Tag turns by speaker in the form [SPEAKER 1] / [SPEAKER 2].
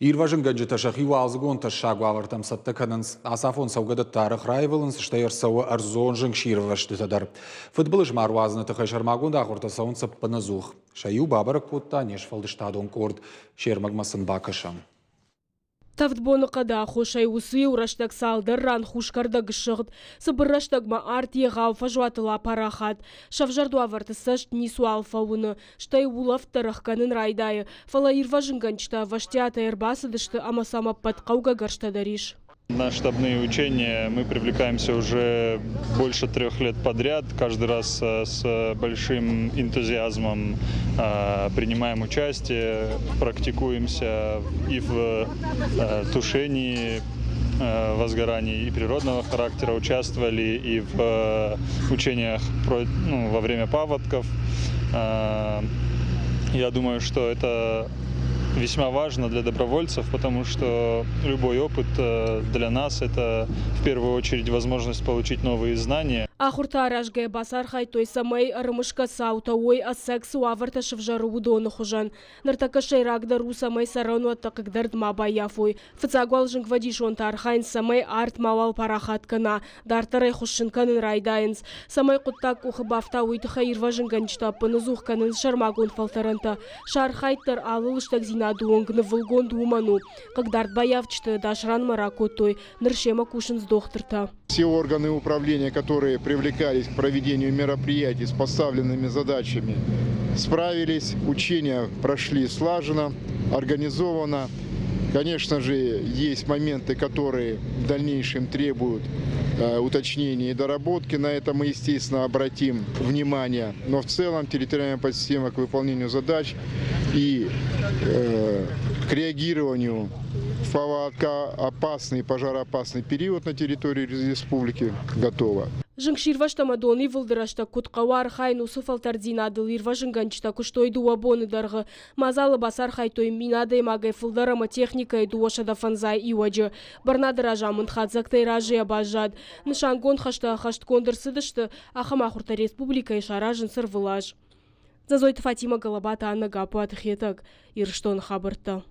[SPEAKER 1] Ирважын ганжеташа хивалзгон ташагу авартам саттакананс асафон саугадат тарых райвеланс штайрсау арзонжын ширваштыдадар. Футболыш маруазны тахашармагун дахурта саун саппаназух. Шаю бабарак путта нешфалдыштадон корд шермагмасын бакашам.
[SPEAKER 2] Тавтбоны қада хошай усы ураштак салдар ран хушкарда гшығд, сыбырраштак ма арт егауфа жуатыла парахат. Шавжарду аварты сашт нису алфа уны, штай улав тарахканын райдайы. Фала ирважынганчта ваштиата эрбасыдышты амасама падқауга гарштадариш.
[SPEAKER 3] На штабные учения мы привлекаемся уже больше 3 лет подряд. Каждый раз с большим энтузиазмом принимаем участие, практикуемся и в тушении возгораний и природного характера, участвовали и в учениях во время паводков. Я думаю, что это весьма важно для добровольцев, потому что любой опыт для нас – это в первую очередь возможность получить новые знания.
[SPEAKER 2] Ахурта аражге басар хайтой самай армышка саута ой асекс уаварта швжару удоны хужан. Нартака шайрагда ру самай сарану аттакагдард маба яфой. Фацагуал жингвадишон тархайн самай арт мавал парахат кана. Дартарай хушинканын райдайнс. Самай куттак ухабафта уйтыха ирважинганчта паназух канын шармагун фалтаранта. Шархайтар алылыштак зинадуонг навылгон думану. Кагдард баявчты дашран маракотой. Ныршема кушин сдохтырта.
[SPEAKER 4] Все органы управления, которые привлекались к проведению мероприятий с поставленными задачами, справились, учения прошли слаженно, организованно. Конечно же, есть моменты, которые в дальнейшем требуют уточнения и доработки. На это мы, естественно, обратим внимание. Но в целом территориальная подсистема к выполнению задач и к реагированию в опасный, пожароопасный период на территории республики готова.
[SPEAKER 2] Жыңширвашта мадоны вылдырашта кутқавар хайну суфалтардинадыл ирважынганчта куштойду уабоны дарғы. Мазалы басар хайтой минадай магай фылдарама техникай дуошада фанзай иуаджы. Барнадыра жамын хадзактай ражия бажад. Нышангон хашта хашт кондырсыдышты Ахамахурта республика ишаражын сырвылаж. Зазойты Фатима Галабата Анна Гапу атхетак. Ирштон хабырта.